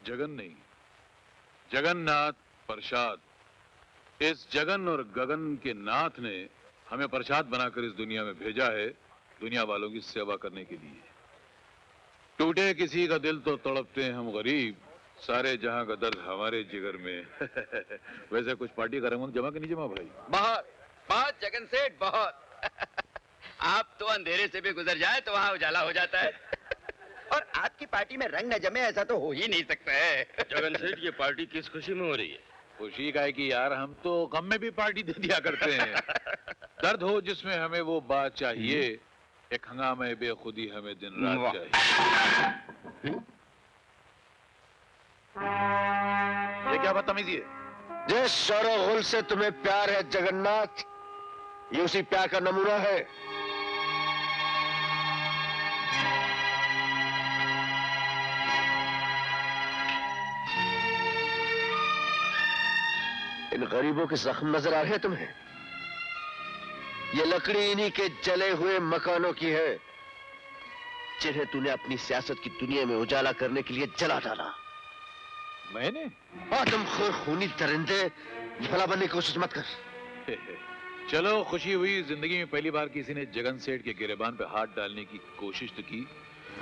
जगन नहीं, जगन्नाथ प्रसाद। इस जगन और गगन के नाथ ने हमें प्रसाद बनाकर इस दुनिया में भेजा है, दुनिया वालों की सेवा करने के लिए। टूटे किसी का दिल तो तड़पते हैं हम गरीब, सारे जहां का दर्द हमारे जिगर में। वैसे कुछ पार्टी का रंगून जमा कि नहीं जमा भाई? बहुत बहुत जगन सेठ, बहुत। आप तो अंधेरे से भी गुजर जाए तो वहां उजाला हो जाता है। और आपकी पार्टी में रंग न जमे ऐसा तो हो ही नहीं सकता है। जगन सेठ, ये पार्टी किस खुशी में हो रही है? खुशी का है कि यार हम तो गम में भी पार्टी दे दिया करते हैं। दर्द हो जिसमें हमें वो बात चाहिए, एक हंगामे बेखुदी हमें दिन रात चाहिए। ये क्या बदतमीजी है? जिस शोरो गुल से तुम्हें प्यार है जगन्नाथ, ये उसी प्यार का नमूना है। इन गरीबों के जख्म नजर आ रहे हैं तुम्हें? ये लकड़ी इन्हीं के जले हुए मकानों की है, जिन्हें तूने अपनी सियासत की दुनिया में उजाला करने के लिए जला डाला। मैंने? आदमखोर खूनी दरिंदे, भला बनने की कोशिश मत कर। चलो, खुशी हुई, जिंदगी में पहली बार किसी ने जगन सेठ के गिरेबान पे हाथ डालने की कोशिश तो की,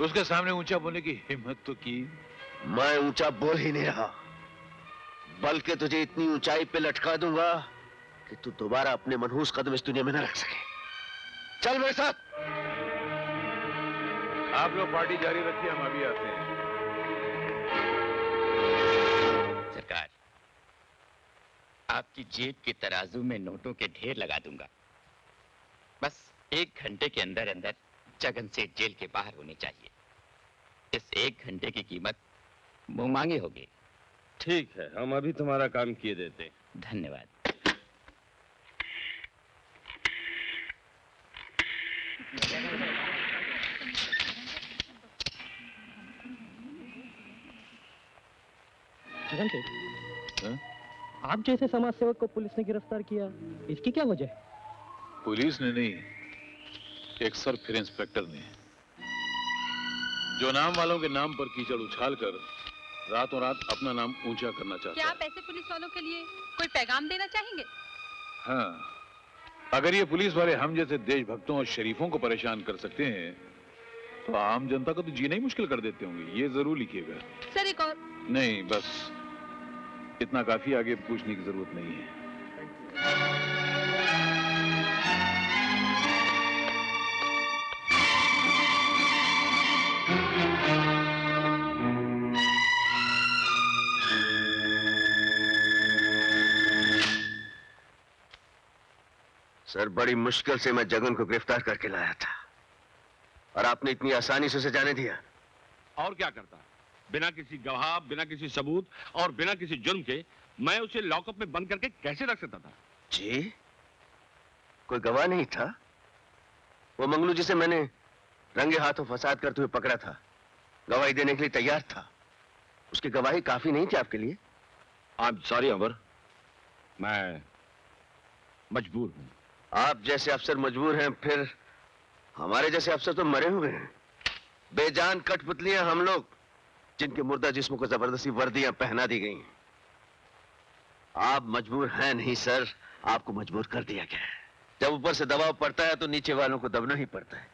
उसके सामने ऊंचा बोलने की हिम्मत तो की। मैं ऊंचा बोल ही नहीं रहा, बल्कि तुझे इतनी ऊंचाई पे लटका दूंगा कि तू दोबारा अपने मनहूस कदम इस दुनिया में न रख सके। चल मेरे साथ। आप लोग पार्टी जारी रखिए, हम अभी आते हैं। सरकार, आपकी जेब के तराजू में नोटों के ढेर लगा दूंगा। बस 1 घंटे के अंदर अंदर जगन सेठ जेल के बाहर होने चाहिए। इस 1 घंटे की कीमत मुंह मांगे होगी। ठीक है, हम अभी तुम्हारा काम किए देते हैं। धन्यवाद। जगन सेठ, आप जैसे समाज सेवक को पुलिस ने गिरफ्तार किया, इसकी क्या वजह है? पुलिस ने नहीं, एक सर फिर इंस्पेक्टर ने, जो नाम वालों के नाम पर कीचड़ उछालकर रातों रात अपना नाम ऊंचा करना चाहता है। क्या आप ऐसे पुलिस वालों के लिए कोई पैगाम देना चाहेंगे? हाँ, अगर ये पुलिस वाले हम जैसे देशभक्तों और शरीफों को परेशान कर सकते हैं, तो आम जनता को तो जीना ही मुश्किल कर देते होंगे। ये जरूर लिखिएगा। सर, एक और। नहीं, बस इतना काफी, आगे पूछने की जरूरत नहीं है। सर, बड़ी मुश्किल से मैं जगन को गिरफ्तार करके लाया था, और आपने इतनी आसानी से उसे जाने दिया। और क्या करता? बिना किसी गवाह, बिना किसी सबूत और बिना किसी जुर्म के मैं उसे लॉकअप में बंद करके कैसे रख सकता था? जी, कोई गवाह नहीं था? वो मंगलू जिसे मैंने रंगे हाथों फसाद करते हुए पकड़ा था, गवाही देने के लिए तैयार था। उसकी गवाही काफी नहीं थी आपके लिए? आई एम सॉरी अमर, मैं मजबूर हूं। आप जैसे अफसर मजबूर हैं, फिर हमारे जैसे अफसर तो मरे हुए हैं। बेजान कठपुतलियां हम लोग, जिनके मुर्दा जिस्मों को जबरदस्ती वर्दियां पहना दी गई हैं। आप मजबूर हैं नहीं सर, आपको मजबूर कर दिया गया है। जब ऊपर से दबाव पड़ता है तो नीचे वालों को दबना ही पड़ता है,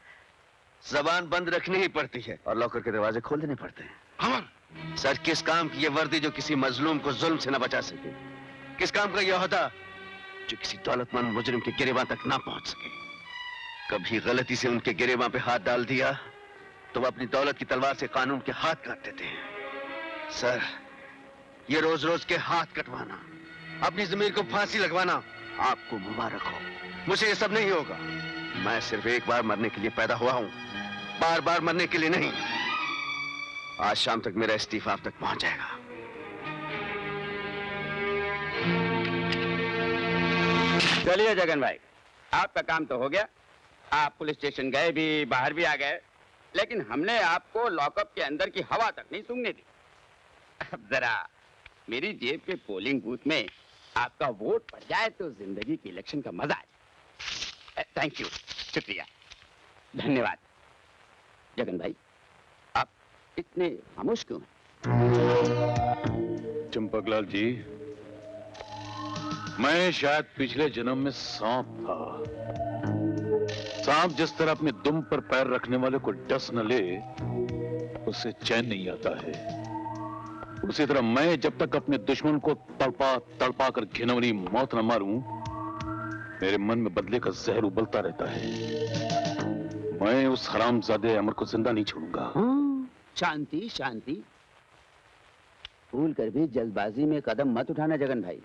जबान बंद रखनी ही पड़ती है और लॉकर के दरवाजे खोल देने पड़ते हैं। अमर! सर, किस काम की ये वर्दी जो किसी मजलूम को जुल्म से न बचा सके? किस काम का यह ओहदा जो किसी दौलतमंद मुजरिम के गिरेबान तक ना पहुंच सके? कभी गलती से उनके गिरेबान पे हाथ डाल दिया तो वो अपनी दौलत की तलवार से कानून के हाथ काट देते हैं। सर, ये रोज रोज के हाथ कटवाना, अपनी जमीर को फांसी लगवाना आपको मुबारक हो। मुझे ये सब नहीं होगा। मैं सिर्फ एक बार मरने के लिए पैदा हुआ हूं, बार बार मरने के लिए नहीं। आज शाम तक मेरा इस्तीफा आप तक पहुंच जाएगा। चलिए जगन भाई, आपका काम तो हो गया। आप पुलिस स्टेशन गए भी, बाहर भी आ गए, लेकिन हमने आपको लॉकअप के अंदर की हवा तक नहीं सूंघने दी। अब जरा मेरी जेब के पोलिंग बूथ में आपका वोट पड़ जाए तो जिंदगी के इलेक्शन का मजा आ जाए। थैंक यू, शुक्रिया, धन्यवाद। जगन भाई, आप इतने खामोश क्यों हैं? चंपकलाल जी, मैं शायद पिछले जन्म में सांप था। सांप जिस तरह अपने दुम पर पैर रखने वाले को डस न ले, उससे चैन नहीं आता है, उसी तरह मैं जब तक अपने दुश्मन को तड़पा तड़पा कर घिनौनी मौत न मारूं, मेरे मन में बदले का जहर उबलता रहता है। मैं उस हरामजादे अमर को जिंदा नहीं छोड़ूंगा। शांति शांति, भूल कर भी जल्दबाजी में कदम मत उठाना जगन भाई।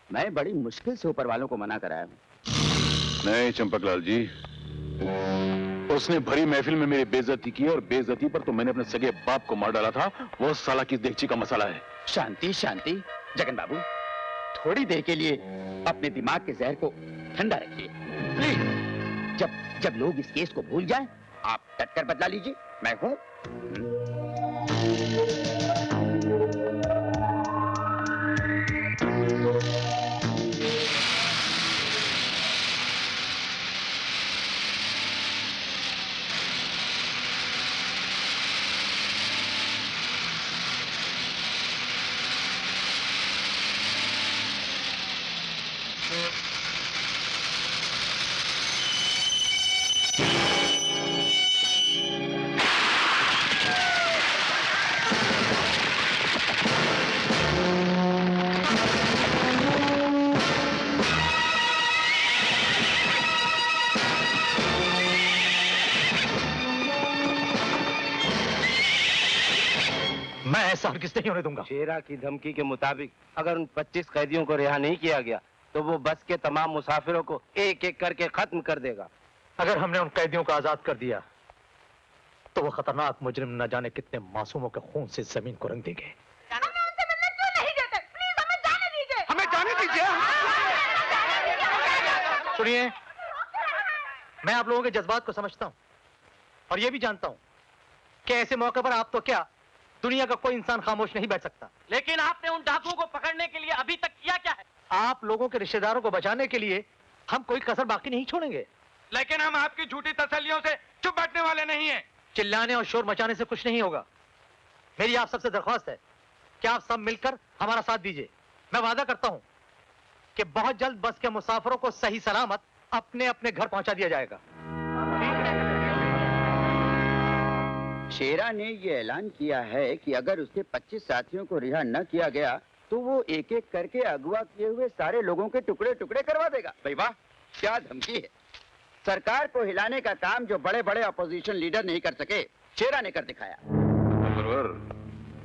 मैं बड़ी मुश्किल से ऊपर वालों को मना कराया हूं। नहीं चंपकलाल जी, उसने भरी महफिल में मेरी बेइज्जती की, और बेइज्जती पर तो मैंने अपने सगे बाप को मार डाला था। वो साला की देगची का मसाला है। शांति शांति जगन बाबू, थोड़ी देर के लिए अपने दिमाग के जहर को ठंडा रखिए प्लीज। जब लोग इस केस को भूल जाएं, आप डट कर बदला लीजिए, मैं हूं। ऐसा हरगिज़ नहीं होने दूंगा। शेरा की धमकी के मुताबिक अगर उन 25 कैदियों को रिहा नहीं किया गया तो वो बस के तमाम मुसाफिरों को एक एक करके खत्म कर देगा। अगर हमने उन कैदियों को आजाद कर दिया तो वो खतरनाक मुजरिम न जाने कितने मासूमों के खून से जमीन को रंग देंगे। हमें उनसे मिलने क्यों नहीं देते? प्लीज हमें जाने दीजिए। हमें जाने दीजिए। सुनिए, मैं आप लोगों के जज्बात को समझता हूं और ये भी जानता हूं कि ऐसे मौके पर आप तो क्या, दुनिया का कोई इंसान खामोश नहीं बैठ सकता। लेकिन आपने उन डाकुओं को पकड़ने के लिए अभी तक किया क्या है? आप लोगों के रिश्तेदारों को बचाने के लिए हम कोई कसर बाकी नहीं छोड़ेंगे। लेकिन हम आपकी झूठी तसल्लियों से चुप बैठने वाले नहीं हैं। चिल्लाने और शोर मचाने से कुछ नहीं होगा। मेरी आप सबसे दरख्वास्त है कि आप सब मिलकर हमारा साथ दीजिए। मैं वादा करता हूं कि बहुत जल्द बस के मुसाफिरों को सही सलामत अपने अपने घर पहुंचा दिया जाएगा। शेरा ने ये ऐलान किया है कि अगर उसके 25 साथियों को रिहा न किया गया तो वो एक एक करके अगवा किए हुए सारे लोगों के टुकड़े टुकड़े करवा देगा। भाई वाह, क्या धमकी है। सरकार को हिलाने का काम जो बड़े बड़े अपोजिशन लीडर नहीं कर सके, शेरा ने कर दिखाया।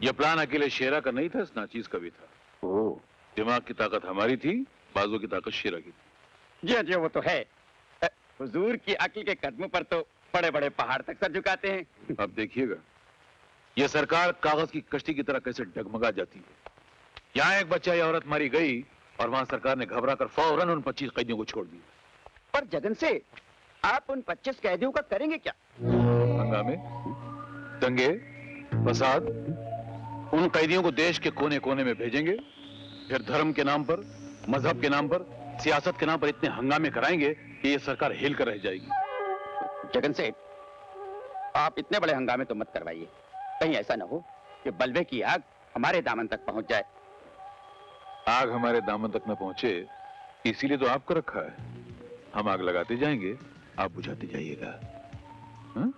ये प्लान अकेले शेरा का नहीं था, इस नाचीज का भी था। ओह, दिमाग की ताकत हमारी थी, बाजू की ताकत शेरा की थी। जी वो तो है। हुजूर की अक्ल के कदमों पर तो बड़े बड़े पहाड़ तक सर झुकाते हैं। अब देखिएगा ये सरकार कागज की कश्ती की तरह कैसे डगमगा जाती है। यहाँ एक बच्चा या औरत मारी गई और वहां सरकार ने घबरा कर फौरन उन 25 कैदियों को छोड़ दिया। पर जगन से आप उन 25 कैदियों का करेंगे क्या? हंगामे, दंगे, फसाद, उन कैदियों को देश के कोने कोने में भेजेंगे, फिर धर्म के नाम पर, मजहब के नाम पर, सियासत के नाम पर इतने हंगामे कराएंगे कि ये सरकार हिल कर रह जाएगी। जगन सेठ, आप इतने बड़े हंगामे तो मत करवाइए। कहीं ऐसा न हो कि बलवे की आग हमारे दामन तक पहुंच जाए। आग हमारे दामन तक न पहुंचे इसीलिए तो आपको रखा है। हम आग लगाते जाएंगे, आप बुझाते जाइएगा। हाँ?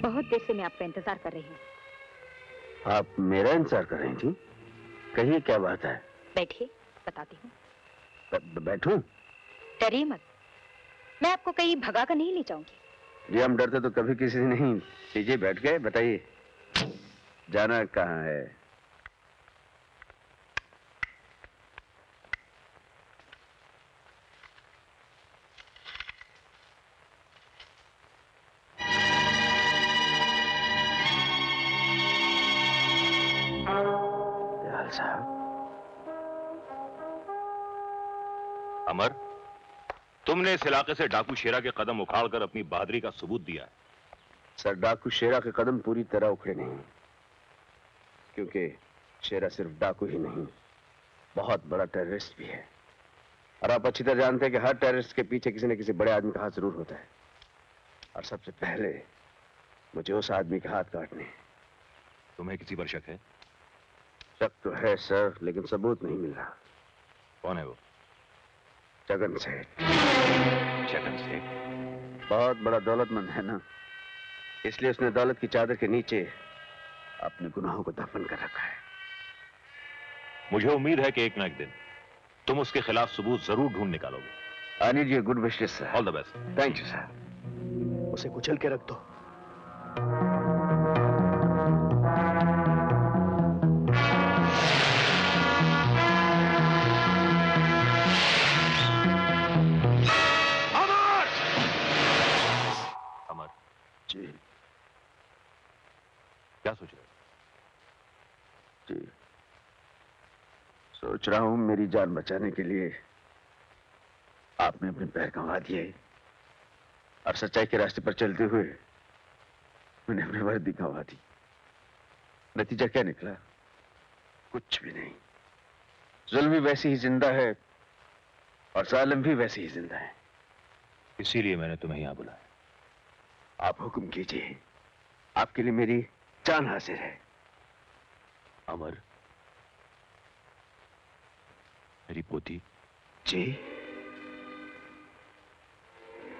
बहुत देर से मैं आपका इंतजार कर रही हूँ। आप मेरा इंतजार कर रही थी? कहिए क्या बात है? बैठिए, बताती हूँ। बैठूं? डरिए मत, मैं आपको कहीं भगा कर नहीं ले जाऊंगी। जी हम डरते तो कभी किसी से नहीं। लीजिए बैठ गए, बताइए जाना कहाँ है? साहब, अमर, तुमने इस इलाके से डाकू शेरा के कदम उखाड़कर अपनी बहादुरी का सबूत दिया है। सर, डाकू शेरा के कदम पूरी तरह उखड़े नहीं, क्योंकि शेरा सिर्फ डाकू ही नहीं बहुत बड़ा टेररिस्ट भी है, और आप अच्छी तरह जानते हैं कि हर टेररिस्ट के पीछे किसी न किसी बड़े आदमी का हाथ जरूर होता है, और सबसे पहले मुझे उस आदमी के हाथ काटने हैं। तुम्हें किसी पर शक है? शक तो है सर, लेकिन सबूत नहीं मिल रहा। कौन है वो? जगन सेठ। जगन सेठ बहुत बड़ा दौलतमंद है ना, इसलिए उसने दौलत की चादर के नीचे अपने गुनाहों को दफन कर रखा है। मुझे उम्मीद है कि एक ना एक दिन तुम उसके खिलाफ सबूत जरूर ढूंढ निकालोगे। I need your good wishes sir. All the best. Thank you sir. उसे कुचल के रख दो। अमर जी क्या सोच रहे हो? जी सोच रहा हूं मेरी जान बचाने के लिए आपने अपने पैर गंवा दिए, और सच्चाई के रास्ते पर चलते हुए मैंने अपनी वर्दी गंवा दी। नतीजा क्या निकला? कुछ भी नहीं। जुल्म भी वैसे ही जिंदा है और जालिम भी वैसे ही जिंदा है। इसीलिए मैंने तुम्हें यहां बुलाया। आप हुक्म कीजिए, आपके लिए मेरी जान हाजिर है। अमर, मेरी पोती। जी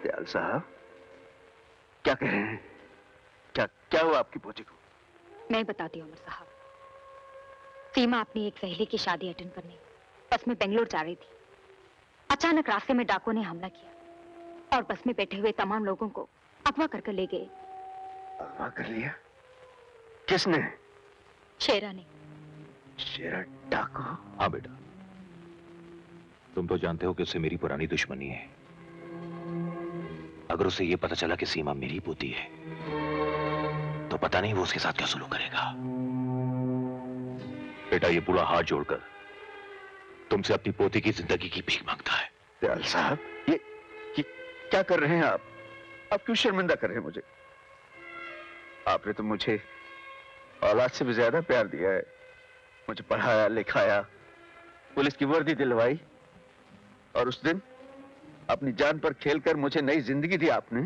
दयाल साहब, क्या कह रहे हैं? क्या हुआ आपकी पोती को? मैं बताती हूँ अमर साहब। सीमा अपनी एक सहेली की शादी अटेंड करने बस में बेंगलोर जा रही थी। अचानक रास्ते में डाकुओं ने हमला किया और बस में बैठे हुए तमाम लोगों को अगवा करके ले गए। अगवा कर लिया? किसने? शेरा ने। शेरा डाकू? हाँ बेटा, तुम तो जानते हो कि उससे मेरी पुरानी दुश्मनी है। अगर उसे यह पता चला कि सीमा मेरी पोती है तो पता नहीं वो उसके साथ क्या सुलूक करेगा। बेटा, ये बूढ़ा हाथ जोड़कर तुमसे अपनी पोती की जिंदगी की भीख मांगता है। दयाल साहब, ये क्या कर रहे हैं आप? आप क्यों शर्मिंदा कर रहे हैं मुझे? आपने तो मुझे औलाद से भी ज्यादा प्यार दिया है। मुझे पढ़ाया लिखाया, पुलिस की वर्दी दिलवाई, और उस दिन अपनी जान पर खेलकर मुझे नई जिंदगी दी आपने।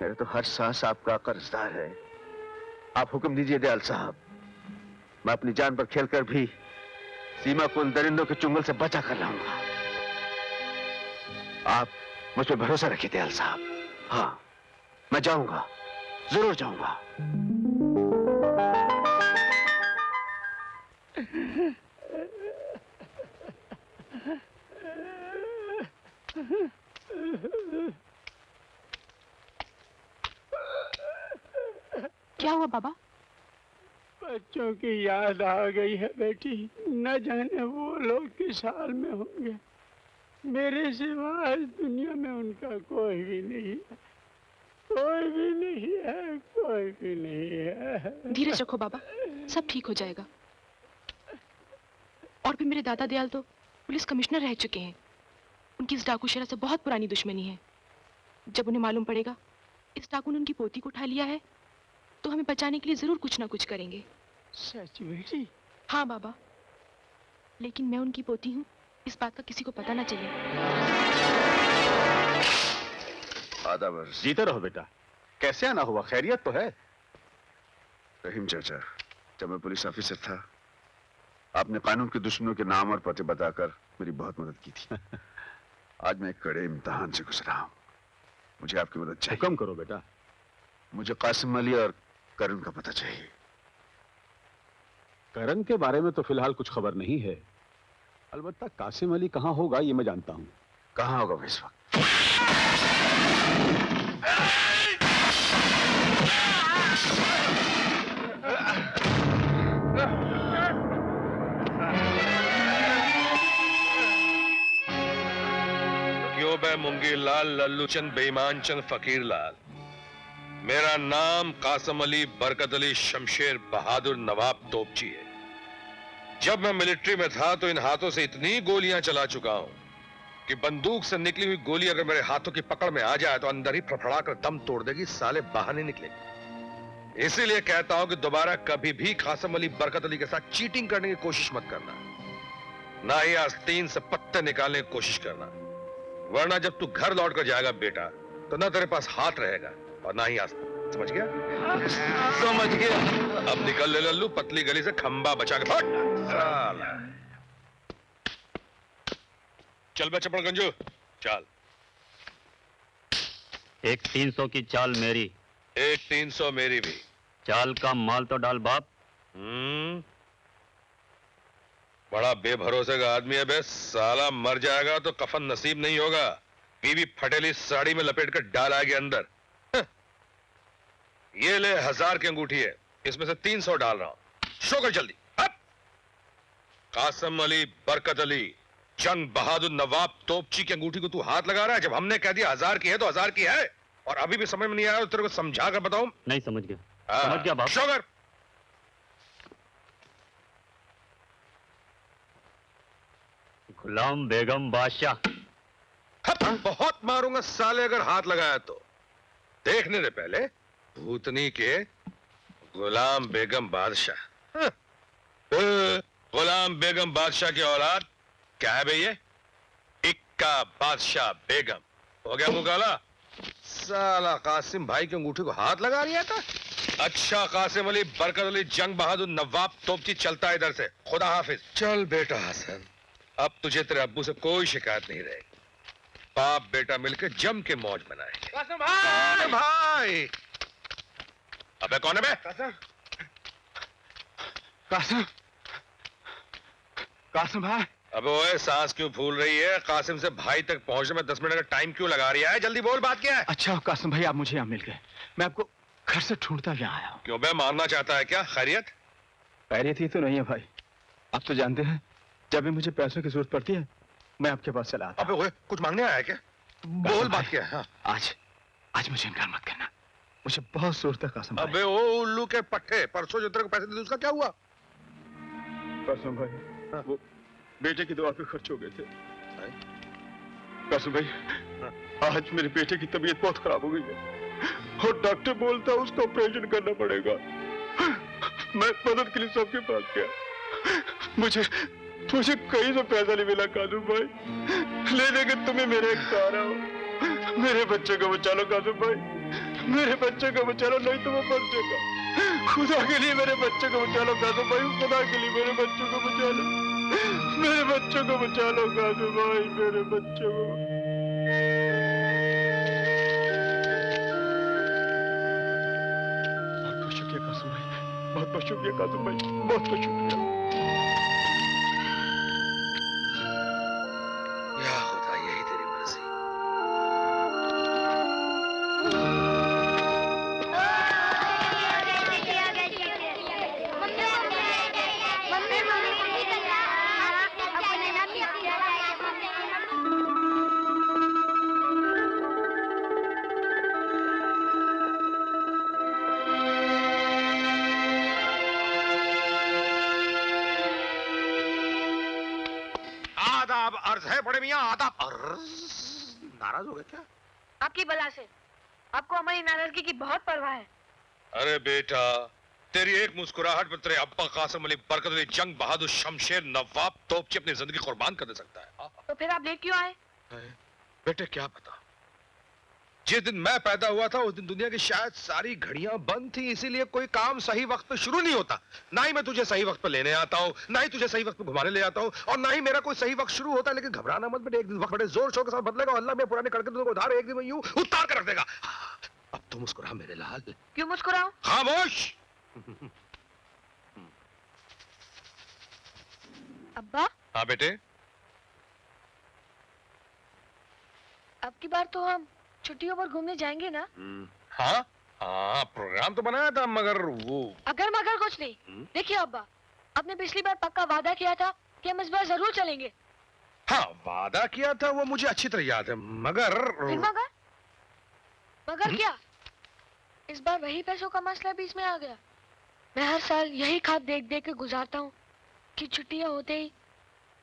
मेरा तो हर सांस आपका कर्जदार है। आप हुक्म दीजिए दयाल साहब, मैं अपनी जान पर खेलकर भी सीमा को उन दरिंदों के चुंगल से बचा कर लाऊंगा। आप मुझ पर भरोसा रखिए दयाल साहब। हाँ, मैं जाऊंगा, जरूर जाऊंगा। क्या हुआ बाबा? बच्चों की याद आ गई है बेटी। न जाने वो लोग किस हाल में होंगे। मेरे सिवा इस दुनिया में उनका कोई भी नहीं है। कोई भी नहीं है, कोई भी नहीं है। धीरज रखो बाबा, सब ठीक हो जाएगा। और भी मेरे दादा दयाल तो पुलिस कमिश्नर रह चुके हैं। उनकी इस डाकू शेरा से बहुत पुरानी दुश्मनी है। जब उन्हें मालूम पड़ेगा इस डाकू ने उनकी पोती को उठा लिया है तो हमें बचाने के लिए जरूर कुछ ना कुछ करेंगे। सच बेटी? हाँ बाबा, लेकिन मैं उनकी पोती हूँ, इस बात का किसी को पता ना चले। आदाब। जीते रहो बेटा। कैसे आना हुआ? खैरियत तो है? रहीम चाचा, जब मैं पुलिस ऑफिसर था आपने कानून के दुश्मनों के नाम और पते बताकर मेरी बहुत मदद की थी। आज मैं एक कड़े इम्तिहान से गुजरा हूं। मुझे आपकी मदद चाहिए। हुक्म करो बेटा। मुझे कासिम अली और करण का पता चाहिए। करण के बारे में तो फिलहाल कुछ खबर नहीं है। अलबत्ता कासिम अली कहां होगा ये मैं जानता हूं। कहां होगा इस वक्त? क्यों बे मुंगी लाल लल्लू चंद बेईमान चंद फकीर लाल। मेरा नाम कासिम अली बरकत अली शमशेर बहादुर नवाब तोपची है। जब मैं मिलिट्री में था तो इन हाथों से इतनी गोलियां चला चुका हूं कि बंदूक से निकली हुई गोली अगर मेरे हाथों की पकड़ में आ जाए तो अंदर ही फड़फड़ा कर दम तोड़ देगी, साले बाहर नहीं निकलेगी। इसीलिए कहता हूं कि दोबारा कभी भी कासिम अली बरकत अली के साथ चीटिंग करने की कोशिश मत करना। ना ही आस्तीन से पत्ते निकालने की कोशिश करना, वरना जब तू घर लौट कर जाएगा बेटा तो ना तेरे पास हाथ रहेगा और ना ही आस्तीन। समझ गया? समझ गया। अब निकल ले लल्लू, पतली गली से खंबा बचा के फट। साला। चल बे चपड़ गंजू, चल। एक 300 की चाल मेरी, एक 300 मेरी भी। चाल का माल तो डाल बाप। बड़ा बेभरोसे का आदमी है बे, साला मर जाएगा तो कफन नसीब नहीं होगा, बीवी फटेली साड़ी में लपेट कर डालेगी अंदर। ये ले 1000 की अंगूठी है, इसमें से 300 डाल रहा हूं, शो कर जल्दी। अब कासम अली बरकत अली जंग बहादुर नवाब तोपची की अंगूठी को तू हाथ लगा रहा है, जब हमने कह दिया 1000 की है तो 1000 की है, और अभी भी समझ में नहीं आया तो तेरे को समझा कर बताऊं? नहीं समझ गया। समझ गया बाप। शो कर। गुलाम बेगम बादशाह। बहुत मारूंगा साले अगर हाथ लगाया तो। देखने दे पहले भूतनी के गुलाम बेगम बादशाह। गुलाम बेगम बादशाह की औलाद क्या है भैया? इक्का बादशाह बेगम। हो गया मुकाला? साला कासिम भाई की अंगूठी को हाथ लगा रहा था। अच्छा कासिम अली बरकत अली जंग बहादुर नवाब तोपची चलता है इधर से। खुदा हाफिज। चल बेटा हसन, अब तुझे तेरे अब्बू से कोई शिकायत नहीं रहेगी। बाप बेटा मिलकर जम के मौज मनाएंगे। कासिम भाई! भाई! अबे कौन है बे? कासिम, कासिम भाई। अबे ओए सांस क्यों फूल रही है? कासिम से भाई तक पहुंचने में 10 मिनट का टाइम क्यों लगा रही है? जल्दी बोल, बात क्या है? अच्छा कासिम भाई, आप मुझे यहाँ मिल गए। मैं आपको घर से ढूंढता यहाँ आया हूँ। क्यों बे, मारना चाहता है क्या? खैरियत? खैरियत ही तो नहीं है भाई। आप तो जानते हैं जब भी मुझे पैसों की जरूरत पड़ती है मैं आपके पास चला आता। अबे ओए, कुछ मांगने आया है क्या? बोल बात क्या है? हाँ। आज मुझे इनकार मत करना, मुझे बहुत जरूरत है कासिम भाई। अबे ओ उल्लू के पट्टे, परसों जो तेरे को पैसे दिए उसका क्या हुआ? कासिम भाई, वो बेटे की दवा पे खर्च हो गए थे। कासिम भाई, आज मेरे बेटे की तबीयत बहुत खराब हो गई है और डॉक्टर बोलता है उसका ऑपरेशन करना पड़ेगा। मैं मदद के लिए सबके पास गया, मुझे कहीं से पैसा नहीं मिला कासिम भाई। ले देंगे तुम्हें मेरे एक सहारा हो। मेरे बच्चे को बचा लो कासिम भाई, मेरे बच्चे को बचा लो, नहीं तो वो मर जाएगा। खुदा के लिए मेरे बच्चे को बचा लो कासिम भाई, खुदा के लिए मेरे बच्चों को बचा लो, मेरे बच्चों को बचा लो कासिम भाई, मेरे बच्चों को। बहुत बहुत शुक्रिया कासिम भाई, बहुत बहुत शुक्रिया कासिम भाई, बहुत बहुत शुक्रिया। या खुदा, यही तेरी मर्जी। आदाब अर्ज है बड़े मियां, आदाब अर्ज। नाराज हो गए क्या? आपकी बला से, आपको हमारी नाराजगी की बहुत परवाह है। अरे बेटा, तेरी एक मुस्कुराहट पर तेरे अब्बा कासिम अली बरकत अली जंग बहादुर शमशेर नवाब तोपची अपनी जिंदगी कुर्बान कर दे सकता है। तो फिर आप लेट क्यों आए? बेटे क्या पता, जिस दिन मैं पैदा हुआ था उस दिन दुनिया की शायद सारी घड़ियां बंद थी, इसीलिए कोई काम सही वक्त पे शुरू नहीं होता। ना ही मैं तुझे सही वक्त पे लेने आता हूँ, ना ही तुझे सही वक्त पे घुमाने ले आता हूँ, और ना ही मेरा कोई सही वक्त शुरू होता है। लेकिन घबराना मत बेटे, एक दिन वक्त बड़े जोर शोर के साथ बदलेगा। अल्लाह में पुराने कड़के तुमको उधार एक दिन में यूं उतार कर रख देगा। अब तुम मुस्कुरा मेरे लाल। क्यों मुस्कुराऊं? खामोश। अब्बा, हाँ बेटे, अब की बार तो हम छुट्टियों पर घूमने जाएंगे ना? हाँ हाँ, प्रोग्राम तो बनाया था मगर वो अगर मगर कुछ नहीं। देखिए अब्बा, आपने पिछली बार पक्का वादा किया था कि हम इस बार जरूर चलेंगे। हाँ, वादा किया था वो मुझे अच्छी तरह याद है, मगर फिर मगर क्या? इस बार वही पैसों का मसला बीच में आ गया। मैं हर साल यही खाद देख देख के गुजारता हूँ कि छुट्टियां होते ही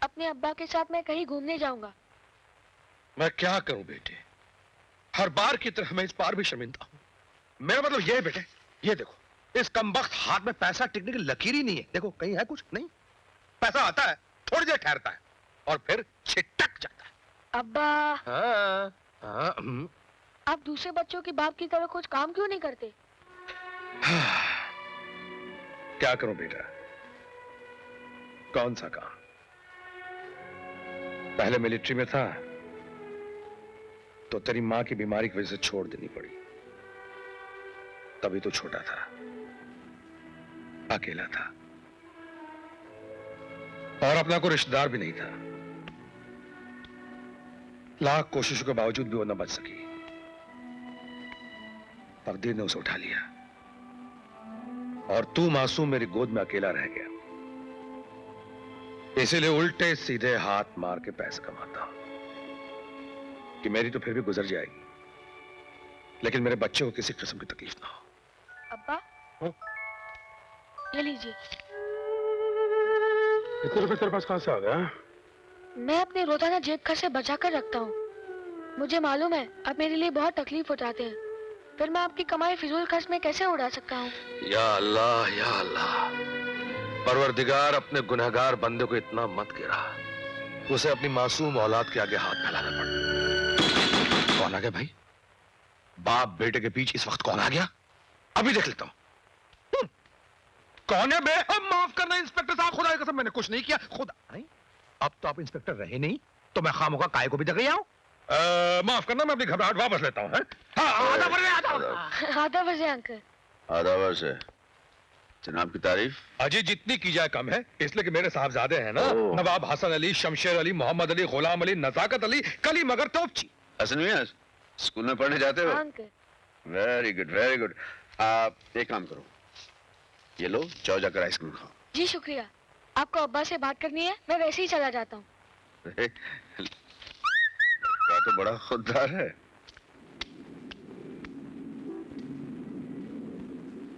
अपने अब्बा के साथ मैं कहीं घूमने जाऊंगा। मैं क्या करूं बेटे, हर बार की तरह मैं इस बार भी शर्मिंदा हूं। मेरा मतलब ये है बेटे, ये देखो, इस कमबख्त हाथ में पैसा टिकने की लकीर ही नहीं है। देखो कहीं है कुछ नहीं, पैसा आता है थोड़ी देर ठहरता है, और फिर छिटक जाता है। अब्बा, हाँ, हाँ, आप दूसरे बच्चों के बाप की तरह कुछ काम क्यों नहीं करते? क्या करूं बेटा, कौन सा काम? पहले मिलिट्री में था तो तेरी मां की बीमारी की वजह से छोड़ देनी पड़ी। तभी तो छोटा था, अकेला था और अपना कोई रिश्तेदार भी नहीं था। लाख कोशिशों के बावजूद भी वो न बच सकी। तकदीर ने उसे उठा लिया और तू मासूम मेरी गोद में अकेला रह गया। इसीलिए उल्टे सीधे हाथ मार के पैसे कमाता हूं कि मेरी तो फिर भी गुजर जाएगी, लेकिन मेरे बच्चे को किसी किस्म की तकलीफ ना हो। अब्बा, ये लीजिए। इतने रुपए तेरे पास कहां से आ गया? मैं अपने रोजाना जेब खर्च से बचा कर रखता हूँ। मुझे मालूम है आप मेरे लिए बहुत तकलीफ उठाते हैं, फिर मैं आपकी कमाई फिजूल खर्च में कैसे उड़ा सकता हूँ? या अल्लाह, या अल्लाह, परवरदिगार अपने गुनहगार बंदे को इतना मत गिरा, उसे अपनी मासूम औलाद के आगे हाथ फैलाना पड़ा। कौन आ गया भाई? बाप बेटे के बीच इस वक्त कौन आ गया? अभी देख लेता हूं। कौन है बे? माफ करना इंस्पेक्टर साहब, खुदा की कसम मैंने कुछ नहीं किया। खुदा नहीं, अब तो आप इंस्पेक्टर रहे नहीं तो मैं खामोगा काय को भी जग आऊं। माफ करना, मैं अपनी घबराहट वापस लेता हूं। आधा बजे अंकल। आधा वर्ष है जनाब की तारीफ। अजी जितनी की जाए कम है, इसलिए कि मेरे साहबजादे हैं ना, नवाब हसन अली, शमशेर अली, मोहम्मद अली, गुलाम अली, नजाकत अली, कली मगर तोपची। हसन मियां स्कूल में पढ़ने जाते हो? Very good, very good. आप एक काम करो, ये लो जाओ, जाकर आइसक्रीम खाओ। जी शुक्रिया। आपको अब्बा से बात करनी है, मैं वैसे ही चला जाता हूँ। तो बड़ा खुददार है।